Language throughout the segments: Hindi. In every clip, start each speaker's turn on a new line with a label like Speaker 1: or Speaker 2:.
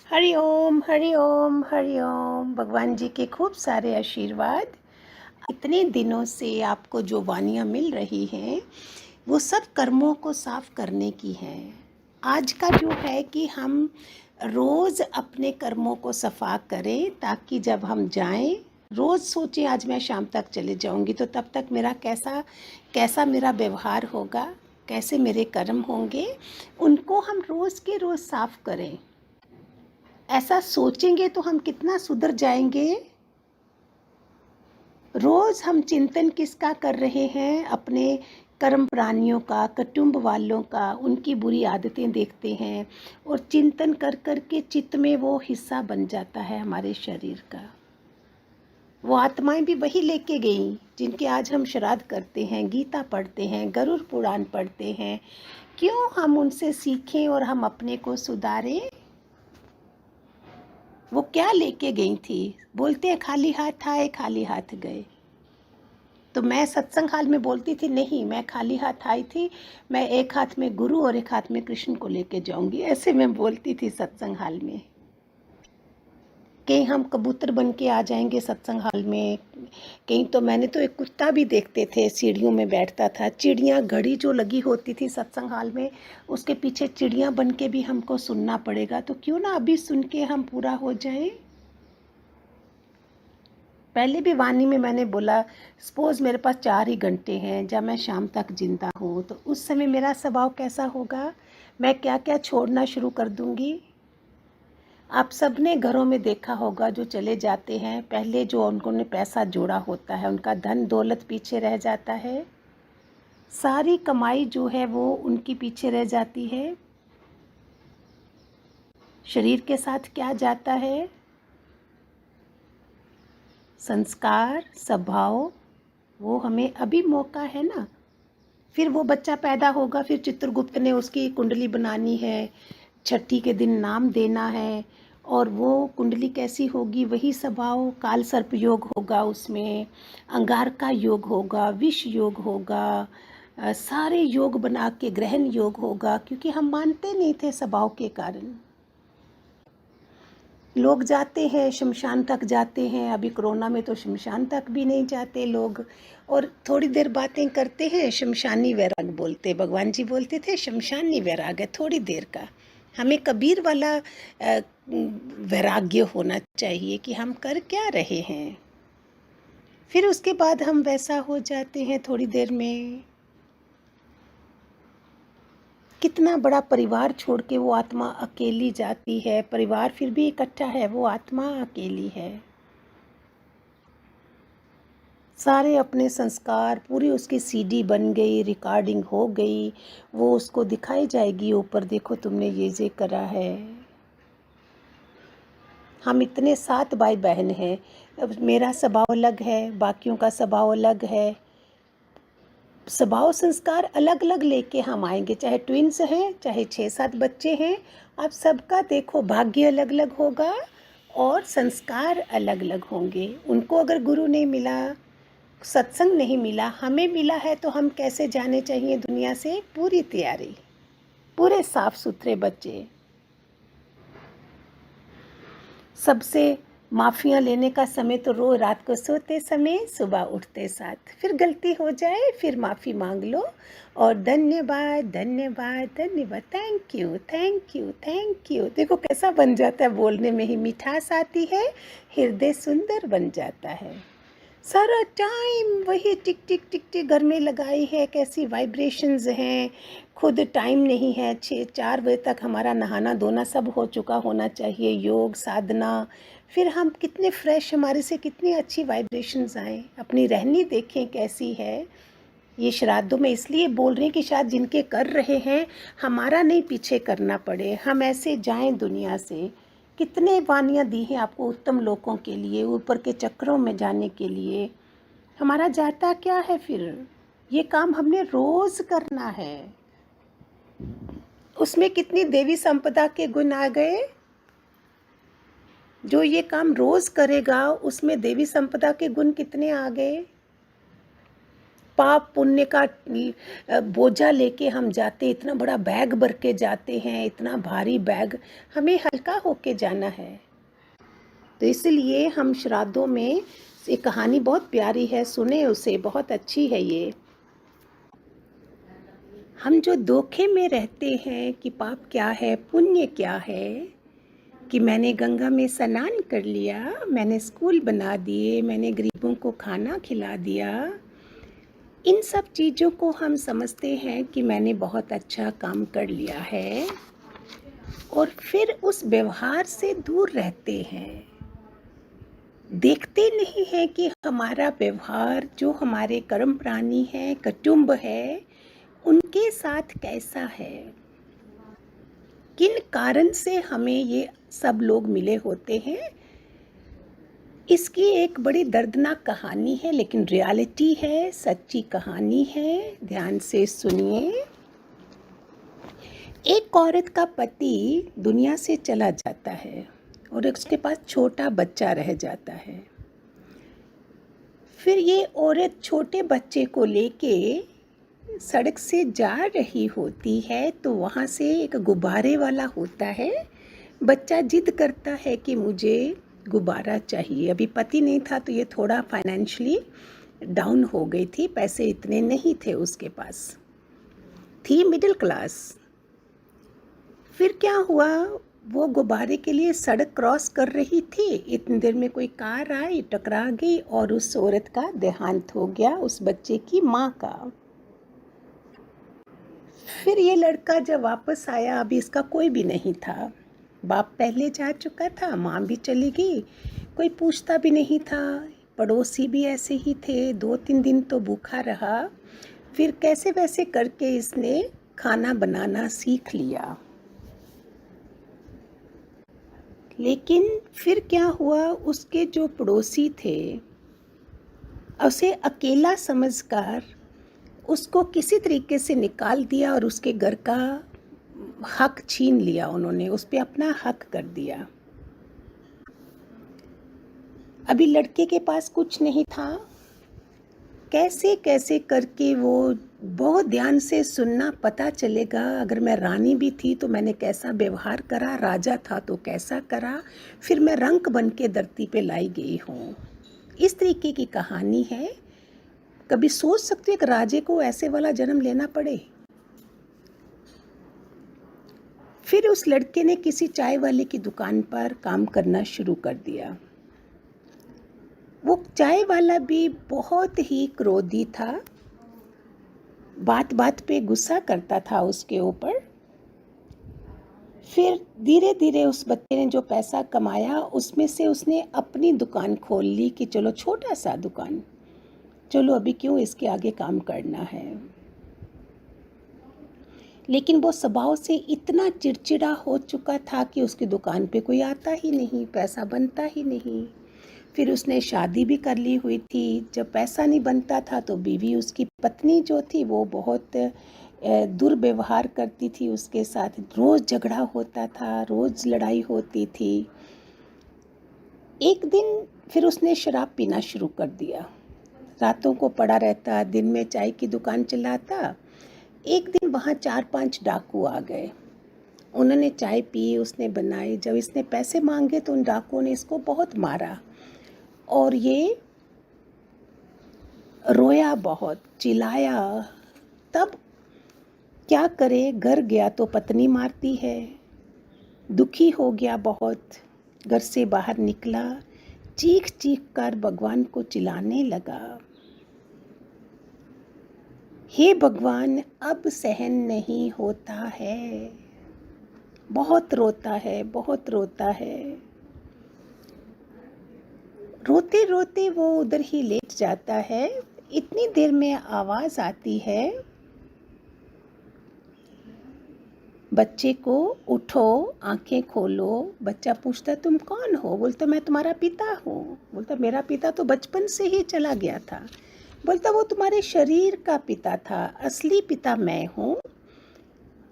Speaker 1: हरि ओम हरि ओम हरि ओम। भगवान जी के खूब सारे आशीर्वाद। इतने दिनों से आपको जो वानियाँ मिल रही हैं वो सब कर्मों को साफ करने की हैं। आज का जो है कि हम रोज़ अपने कर्मों को सफा करें ताकि जब हम जाएं, रोज़ सोचें आज मैं शाम तक चले जाऊंगी तो तब तक मेरा कैसा कैसा मेरा व्यवहार होगा, कैसे मेरे कर्म होंगे, उनको हम रोज़ के रोज़ साफ करें। ऐसा सोचेंगे तो हम कितना सुधर जाएंगे। रोज हम चिंतन किसका कर रहे हैं? अपने कर्म प्राणियों का, कुटुंब वालों का, उनकी बुरी आदतें देखते हैं और चिंतन कर कर के चित्त में वो हिस्सा बन जाता है हमारे शरीर का। वो आत्माएं भी वही लेके गई जिनके आज हम श्राद्ध करते हैं, गीता पढ़ते हैं, गरुड़ पुराण पढ़ते हैं। क्यों हम उनसे सीखें और हम अपने को सुधारें? वो क्या लेके गई थी? बोलते हैं खाली हाथ आए खाली हाथ गए। तो मैं सत्संग हाल में बोलती थी नहीं, मैं खाली हाथ आई थी, मैं एक हाथ में गुरु और एक हाथ में कृष्ण को लेके जाऊंगी, ऐसे मैं बोलती थी सत्संग हाल में। कहीं हम कबूतर बन के आ जाएंगे सत्संग हाल में, कहीं तो मैंने तो एक कुत्ता भी देखते थे सीढ़ियों में बैठता था। चिड़िया घड़ी जो लगी होती थी सत्संग हाल में, उसके पीछे चिड़िया बन के भी हमको सुनना पड़ेगा। तो क्यों ना अभी सुन के हम पूरा हो जाएं। पहले भी वाणी में मैंने बोला, सपोज मेरे पास 4 ही घंटे हैं जब मैं शाम तक जिंदा हूँ, तो उस समय मेरा स्वभाव कैसा होगा, मैं क्या क्या छोड़ना शुरू कर दूंगी। आप सबने घरों में देखा होगा जो चले जाते हैं, पहले जो उन्होंने पैसा जोड़ा होता है, उनका धन दौलत पीछे रह जाता है, सारी कमाई जो है वो उनकी पीछे रह जाती है। शरीर के साथ क्या जाता है? संस्कार, स्वभाव। वो हमें अभी मौका है ना। फिर वो बच्चा पैदा होगा, फिर चित्रगुप्त ने उसकी कुंडली बनानी है, छठी के दिन नाम देना है, और वो कुंडली कैसी होगी, वही स्वभाव। काल सर्प योग होगा, उसमें अंगार का योग होगा, विष योग होगा, सारे योग बना के ग्रहण योग होगा, क्योंकि हम मानते नहीं थे स्वभाव के कारण। लोग जाते हैं शमशान तक जाते हैं, अभी कोरोना में तो शमशान तक भी नहीं जाते लोग, और थोड़ी देर बातें करते हैं, शमशानी वैराग बोलते। भगवान जी बोलते थे शमशानी वैराग है थोड़ी देर का। हमें कबीर वाला वैराग्य होना चाहिए कि हम कर क्या रहे हैं। फिर उसके बाद हम वैसा हो जाते हैं थोड़ी देर में। कितना बड़ा परिवार छोड़ के वो आत्मा अकेली जाती है, परिवार फिर भी इकट्ठा है, वो आत्मा अकेली है। सारे अपने संस्कार, पूरी उसकी सीडी बन गई, रिकॉर्डिंग हो गई, वो उसको दिखाई जाएगी ऊपर, देखो तुमने ये करा है। हम इतने 7 भाई बहन हैं, अब मेरा स्वभाव अलग है, बाकियों का स्वभाव अलग है, स्वभाव संस्कार अलग अलग लेके हम आएंगे। चाहे ट्विंस हैं, चाहे 6-7 बच्चे हैं, आप सबका देखो भाग्य अलग अलग होगा और संस्कार अलग अलग होंगे। उनको अगर गुरु नहीं मिला, सत्संग नहीं मिला, हमें मिला है, तो हम कैसे जाने चाहिए दुनिया से? पूरी तैयारी, पूरे साफ सुथरे बच्चे। सबसे माफ़ियाँ लेने का समय तो रोज रात को सोते समय, सुबह उठते साथ। फिर गलती हो जाए फिर माफ़ी मांग लो और धन्यवाद धन्यवाद धन्यवाद, thank you thank you thank you. देखो कैसा बन जाता है, बोलने में ही मिठास आती है, हृदय सुंदर बन जाता है। सारा टाइम वही टिक टिक टिक टिक घर में लगाई है, कैसी वाइब्रेशंस हैं। खुद टाइम नहीं है, 4 बजे तक हमारा नहाना धोना सब हो चुका होना चाहिए, योग साधना। फिर हम कितने फ्रेश, हमारे से कितनी अच्छी वाइब्रेशंस आए। अपनी रहनी देखें कैसी है। ये श्राद्धों में इसलिए बोल रहे हैं कि शायद जिनके कर रहे हैं हमारा नहीं पीछे करना पड़े, हम ऐसे जाएं दुनिया से। कितने वानियाँ दी हैं आपको उत्तम लोगों के लिए, ऊपर के चक्रों में जाने के लिए। हमारा जाता क्या है फिर? ये काम हमने रोज करना है। उसमें कितनी देवी संपदा के गुण आ गए। जो ये काम रोज करेगा उसमें देवी संपदा के गुण कितने आ गए। पाप पुण्य का बोझा लेके हम जाते, इतना बड़ा बैग भर के जाते हैं, इतना भारी बैग, हमें हल्का होके जाना है। तो इसलिए हम श्राद्धों में एक कहानी बहुत प्यारी है, सुने उसे, बहुत अच्छी है ये। हम जो धोखे में रहते हैं कि पाप क्या है, पुण्य क्या है, कि मैंने गंगा में स्नान कर लिया, मैंने स्कूल बना दिए, मैंने गरीबों को खाना खिला दिया, इन सब चीज़ों को हम समझते हैं कि मैंने बहुत अच्छा काम कर लिया है, और फिर उस व्यवहार से दूर रहते हैं। देखते नहीं हैं कि हमारा व्यवहार, जो हमारे कर्म प्राणी हैं, कुटुंब है, उनके साथ कैसा है, किन कारण से हमें ये सब लोग मिले होते हैं। इसकी एक बड़ी दर्दनाक कहानी है, लेकिन रियलिटी है, सच्ची कहानी है, ध्यान से सुनिए। एक औरत का पति दुनिया से चला जाता है और उसके पास छोटा बच्चा रह जाता है। फिर ये औरत छोटे बच्चे को लेके सड़क से जा रही होती है, तो वहाँ से एक गुब्बारे वाला होता है। बच्चा जिद करता है कि मुझे गुब्बारा चाहिए। अभी पति नहीं था तो ये थोड़ा फाइनेंशियली डाउन हो गई थी, पैसे इतने नहीं थे उसके पास, थी मिडिल क्लास। फिर क्या हुआ, वो गुब्बारे के लिए सड़क क्रॉस कर रही थी, इतनी देर में कोई कार आई, टकरा गई और उस औरत का देहांत हो गया, उस बच्चे की माँ का। फिर ये लड़का जब वापस आया, अभी इसका कोई भी नहीं था, बाप पहले जा चुका था, माँ भी चली गई, कोई पूछता भी नहीं था, पड़ोसी भी ऐसे ही थे। 2-3 दिन तो भूखा रहा, फिर कैसे वैसे करके इसने खाना बनाना सीख लिया। लेकिन फिर क्या हुआ, उसके जो पड़ोसी थे उसे अकेला समझकर उसको किसी तरीके से निकाल दिया और उसके घर का हक छीन लिया उन्होंने, उस पर अपना हक कर दिया। अभी लड़के के पास कुछ नहीं था, कैसे कैसे करके वो बहुत ध्यान से सुनना, पता चलेगा अगर मैं रानी भी थी तो मैंने कैसा व्यवहार करा, राजा था तो कैसा करा, फिर मैं रंक बन के धरती पे लाई गई हूँ। इस तरीके की कहानी है। कभी सोच सकते हो एक राजे को ऐसे वाला जन्म लेना पड़े। फिर उस लड़के ने किसी चाय वाले की दुकान पर काम करना शुरू कर दिया। वो चाय वाला भी बहुत ही क्रोधी था, बात बात पे गुस्सा करता था उसके ऊपर। फिर धीरे धीरे उस बच्चे ने जो पैसा कमाया उसमें से उसने अपनी दुकान खोल ली कि चलो छोटा सा दुकान, चलो अभी क्यों इसके आगे काम करना है। लेकिन वो स्वभाव से इतना चिड़चिड़ा हो चुका था कि उसकी दुकान पे कोई आता ही नहीं, पैसा बनता ही नहीं। फिर उसने शादी भी कर ली हुई थी, जब पैसा नहीं बनता था तो बीवी, उसकी पत्नी जो थी वो बहुत दुर्व्यवहार करती थी उसके साथ, रोज़ झगड़ा होता था, रोज़ लड़ाई होती थी। एक दिन फिर उसने शराब पीना शुरू कर दिया, रातों को पड़ा रहता, दिन में चाय की दुकान चलाता। एक दिन वहाँ 4-5 डाकू आ गए, उन्होंने चाय पी, उसने बनाई, जब इसने पैसे मांगे तो उन डाकुओं ने इसको बहुत मारा और ये रोया, बहुत चिल्लाया। तब क्या करे, घर गया तो पत्नी मारती है, दुखी हो गया बहुत, घर से बाहर निकला, चीख चीख कर भगवान को चिल्लाने लगा, हे भगवान अब सहन नहीं होता है। बहुत रोता है, बहुत रोता है। रोते रोते वो उधर ही लेट जाता है। इतनी देर में आवाज़ आती है बच्चे को, उठो, आंखें खोलो। बच्चा पूछता तुम कौन हो? बोलता मैं तुम्हारा पिता हूँ। बोलता मेरा पिता तो बचपन से ही चला गया था। बोलता वो तुम्हारे शरीर का पिता था, असली पिता मैं हूँ।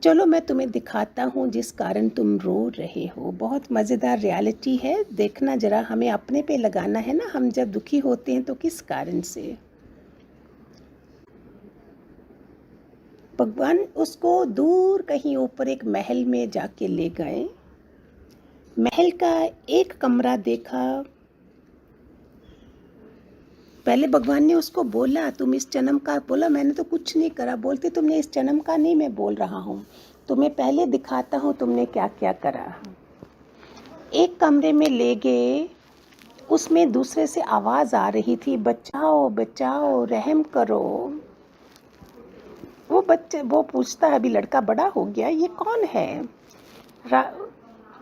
Speaker 1: चलो मैं तुम्हें दिखाता हूँ जिस कारण तुम रो रहे हो। बहुत मज़ेदार रियलिटी है, देखना ज़रा, हमें अपने पे लगाना है ना, हम जब दुखी होते हैं तो किस कारण से। भगवान उसको दूर कहीं ऊपर एक महल में जाके ले गए। महल का एक कमरा देखा। पहले भगवान ने उसको बोला, तुम इस जन्म का, बोला मैंने तो कुछ नहीं करा। बोलते तुमने इस जन्म का नहीं, मैं बोल रहा हूँ, तुम्हें पहले दिखाता हूँ तुमने क्या क्या करा। एक कमरे में ले गए, उसमें दूसरे से आवाज़ आ रही थी, बचाओ बचाओ, रहम करो। वो पूछता है, अभी लड़का बड़ा हो गया, ये कौन है?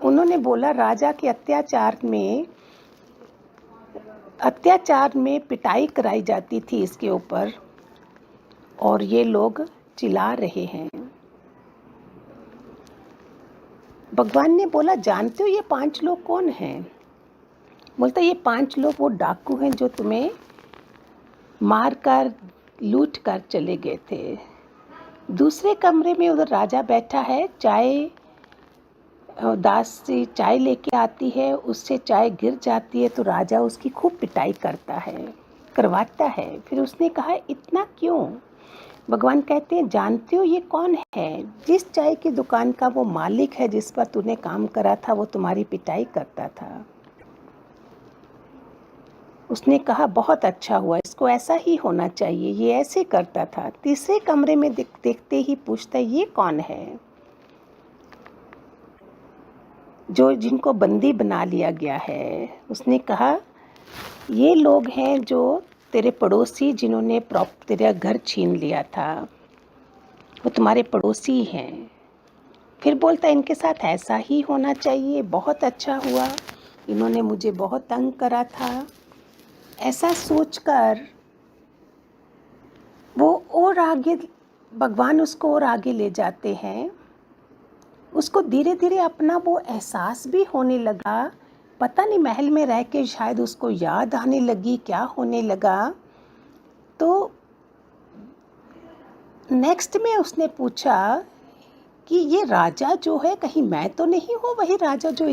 Speaker 1: उन्होंने बोला, राजा के अत्याचार में पिटाई कराई जाती थी इसके ऊपर, और ये लोग चिल्ला रहे हैं। भगवान ने बोला, जानते हो ये 5 लोग कौन हैं? बोलता, ये 5 लोग वो डाकू हैं जो तुम्हें मार कर लूट कर चले गए थे। दूसरे कमरे में उधर राजा बैठा है, दासी चाय लेके आती है, उससे चाय गिर जाती है तो राजा उसकी खूब पिटाई करवाता है। फिर उसने कहा, इतना क्यों? भगवान कहते हैं, जानते हो ये कौन है? जिस चाय की दुकान का वो मालिक है जिस पर तूने काम करा था, वो तुम्हारी पिटाई करता था। उसने कहा, बहुत अच्छा हुआ, इसको ऐसा ही होना चाहिए, ये ऐसे करता था। तीसरे कमरे में देखते ही पूछता, ये कौन है? जिनको बंदी बना लिया गया है। उसने कहा, ये लोग हैं जो तेरे पड़ोसी, जिन्होंने तेरा घर छीन लिया था, वो तुम्हारे पड़ोसी हैं। फिर बोलता, इनके साथ ऐसा ही होना चाहिए, बहुत अच्छा हुआ, इन्होंने मुझे बहुत तंग करा था। ऐसा सोचकर वो और आगे, भगवान उसको और आगे ले जाते हैं। उसको धीरे धीरे अपना वो एहसास भी होने लगा। पता नहीं महल में रह के शायद उसको याद आने लगी, क्या होने लगा। तो नेक्स्ट में उसने पूछा कि ये राजा जो है, कहीं मैं तो नहीं हूँ वही राजा जो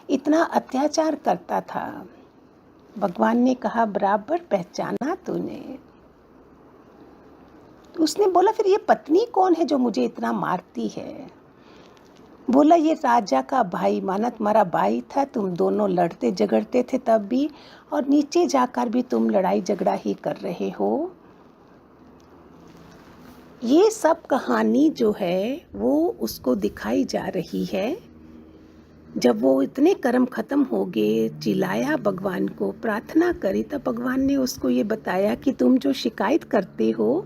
Speaker 1: इतना अत्याचार करता था? भगवान ने कहा, बराबर पहचाना तूने। उसने बोला, फिर ये पत्नी कौन है जो मुझे इतना मारती है? बोला, ये राजा का भाई, माना तुम्हारा भाई था, तुम दोनों लड़ते झगड़ते थे तब भी, और नीचे जाकर भी तुम लड़ाई झगड़ा ही कर रहे हो। ये सब कहानी जो है वो उसको दिखाई जा रही है। जब वो इतने कर्म खत्म हो गए, चिल्लाया भगवान को, प्रार्थना करी, तब भगवान ने उसको ये बताया कि तुम जो शिकायत करते हो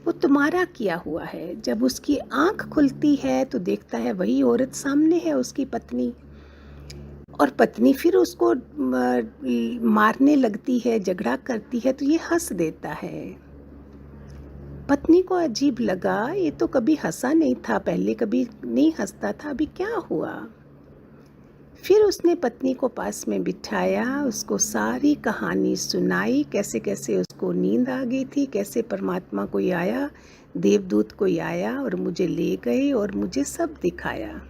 Speaker 1: वो तुम्हारा किया हुआ है। जब उसकी आंख खुलती है तो देखता है वही औरत सामने है, उसकी पत्नी, और पत्नी फिर उसको मारने लगती है, झगड़ा करती है, तो ये हंस देता है। पत्नी को अजीब लगा, ये तो कभी हंसा नहीं था, पहले कभी नहीं हंसता था, अभी क्या हुआ? फिर उसने पत्नी को पास में बिठाया, उसको सारी कहानी सुनाई, कैसे कैसे उसको नींद आ गई थी, कैसे परमात्मा कोई आया, देवदूत कोई आया और मुझे ले गए और मुझे सब दिखाया।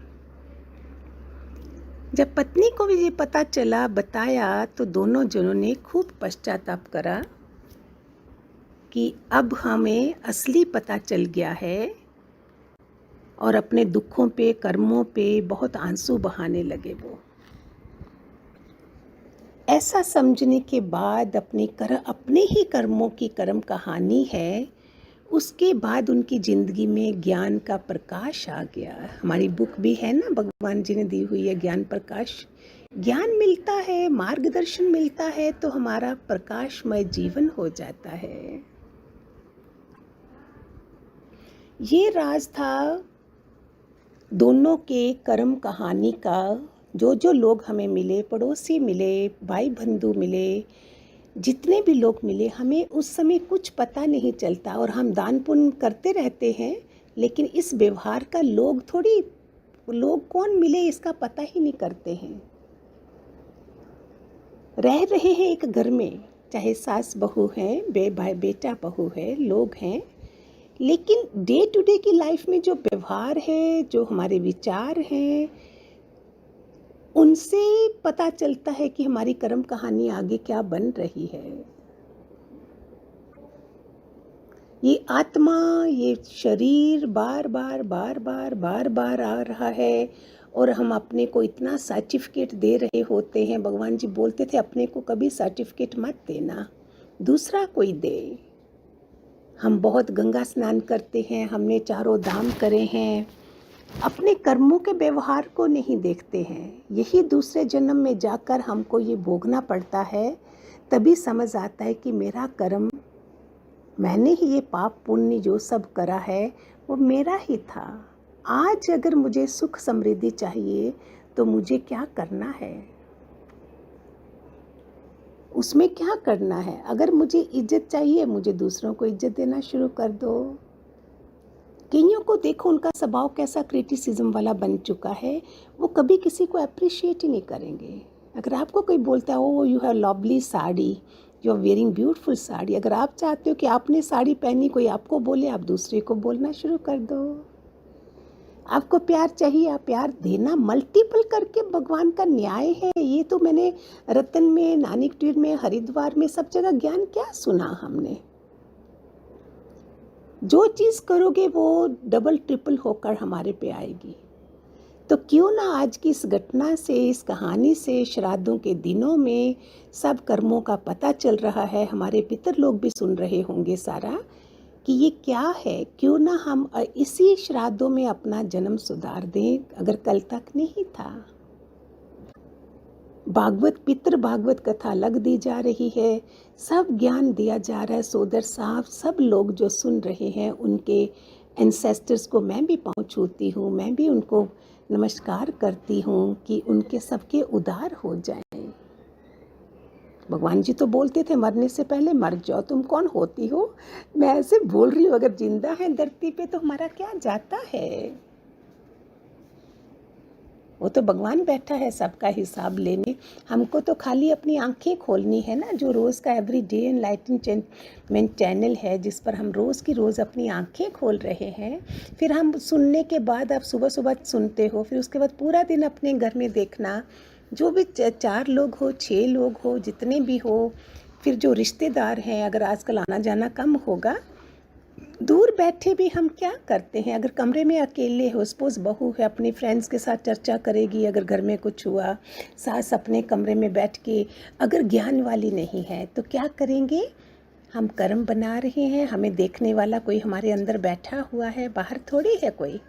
Speaker 1: जब पत्नी को भी ये पता चला, बताया, तो दोनों जनों ने खूब पश्चाताप करा कि अब हमें असली पता चल गया है, और अपने दुखों पे, कर्मों पे बहुत आंसू बहाने लगे वो। ऐसा समझने के बाद अपने ही कर्मों की कर्म कहानी है, उसके बाद उनकी ज़िंदगी में ज्ञान का प्रकाश आ गया। हमारी बुक भी है ना, भगवान जी ने दी हुई है ज्ञान प्रकाश। ज्ञान मिलता है, मार्गदर्शन मिलता है, तो हमारा प्रकाशमय जीवन हो जाता है। ये राज था दोनों के कर्म कहानी का। जो लोग हमें मिले, पड़ोसी मिले, भाई बंधु मिले, जितने भी लोग मिले, हमें उस समय कुछ पता नहीं चलता, और हम दान पुण्य करते रहते हैं, लेकिन इस व्यवहार का लोग कौन मिले इसका पता ही नहीं करते हैं। रह रहे हैं एक घर में, चाहे सास बहू है, भाई बेटा बहू है, लोग हैं, लेकिन डे टू डे की लाइफ में जो व्यवहार है, जो हमारे विचार हैं, उनसे पता चलता है कि हमारी कर्म कहानी आगे क्या बन रही है। ये आत्मा, ये शरीर बार बार बार बार बार बार आ रहा है और हम अपने को इतना सर्टिफिकेट दे रहे होते हैं। भगवान जी बोलते थे अपने को कभी सर्टिफिकेट मत देना, दूसरा कोई दे। हम बहुत गंगा स्नान करते हैं, हमने चारों धाम करे हैं, अपने कर्मों के व्यवहार को नहीं देखते हैं। यही दूसरे जन्म में जाकर हमको ये भोगना पड़ता है। तभी समझ आता है कि मेरा कर्म, मैंने ही ये पाप पुण्य जो सब करा है वो मेरा ही था। आज अगर मुझे सुख समृद्धि चाहिए तो मुझे क्या करना है, उसमें क्या करना है। अगर मुझे इज्जत चाहिए, मुझे दूसरों को इज्जत देना शुरू कर दो। कईयों को देखो, उनका स्वभाव कैसा क्रिटिसिज्म वाला बन चुका है, वो कभी किसी को अप्रिशिएट ही नहीं करेंगे। अगर आपको कोई बोलता है oh you have lovely sari, you are wearing beautiful sari, अगर आप चाहते हो कि आपने साड़ी पहनी कोई आपको बोले, आप दूसरे को बोलना शुरू कर दो। आपको प्यार चाहिए, आप प्यार देना मल्टीपल करके भगवान का न्याय है। ये तो मैंने रतन में, नानकटीर में, हरिद्वार में, सब जगह ज्ञान क्या सुना हमने। जो चीज़ करोगे वो डबल ट्रिपल होकर हमारे पे आएगी। तो क्यों ना आज की इस घटना से, इस कहानी से, श्राद्धों के दिनों में सब कर्मों का पता चल रहा है। हमारे पितर लोग भी सुन रहे होंगे सारा कि ये क्या है। क्यों ना हम इसी श्राद्धों में अपना जन्म सुधार दें, अगर कल तक नहीं था। भागवत, पितर भागवत कथा अलग दी जा रही है, सब ज्ञान दिया जा रहा है। सोदर साहब, सब लोग जो सुन रहे हैं उनके एंसेस्टर्स को मैं भी पाँव छूती हूँ, मैं भी उनको नमस्कार करती हूँ कि उनके सबके उद्धार हो जाएं। भगवान जी तो बोलते थे मरने से पहले मर जाओ, तुम कौन होती हो। मैं ऐसे बोल रही हूँ, अगर जिंदा है धरती पे तो हमारा क्या जाता है। वो तो भगवान बैठा है सबका हिसाब लेने। हमको तो खाली अपनी आंखें खोलनी है ना, जो रोज़ का एवरी डे एनलाइटनमेंट चैनल है, जिस पर हम रोज़ की रोज़ अपनी आंखें खोल रहे हैं। फिर हम सुनने के बाद, आप सुबह सुबह सुनते हो, फिर उसके बाद पूरा दिन अपने घर में देखना, जो भी 4 लोग हो, 6 लोग हो, जितने भी हो, फिर जो रिश्तेदार हैं, अगर आजकल आना जाना कम होगा, दूर बैठे भी हम क्या करते हैं। अगर कमरे में अकेले हो, सपोज बहू है, अपनी फ्रेंड्स के साथ चर्चा करेगी अगर घर में कुछ हुआ, सास अपने कमरे में बैठ के अगर ज्ञान वाली नहीं है तो क्या करेंगे। हम कर्म बना रहे हैं, हमें देखने वाला कोई हमारे अंदर बैठा हुआ है, बाहर थोड़ी है कोई।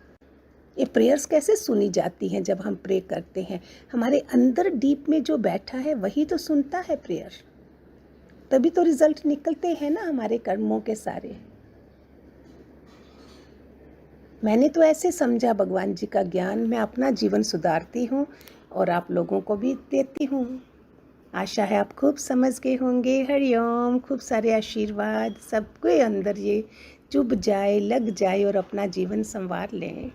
Speaker 1: ये प्रेयर्स कैसे सुनी जाती हैं जब हम प्रे करते हैं, हमारे अंदर डीप में जो बैठा है वही तो सुनता है प्रेयर, तभी तो रिजल्ट निकलते हैं ना हमारे कर्मों के सारे। मैंने तो ऐसे समझा भगवान जी का ज्ञान, मैं अपना जीवन सुधारती हूँ और आप लोगों को भी देती हूँ। आशा है आप खूब समझ गए होंगे। हरिओम, खूब सारे आशीर्वाद, सबके अंदर ये चुभ जाए, लग जाए और अपना जीवन संवार लें।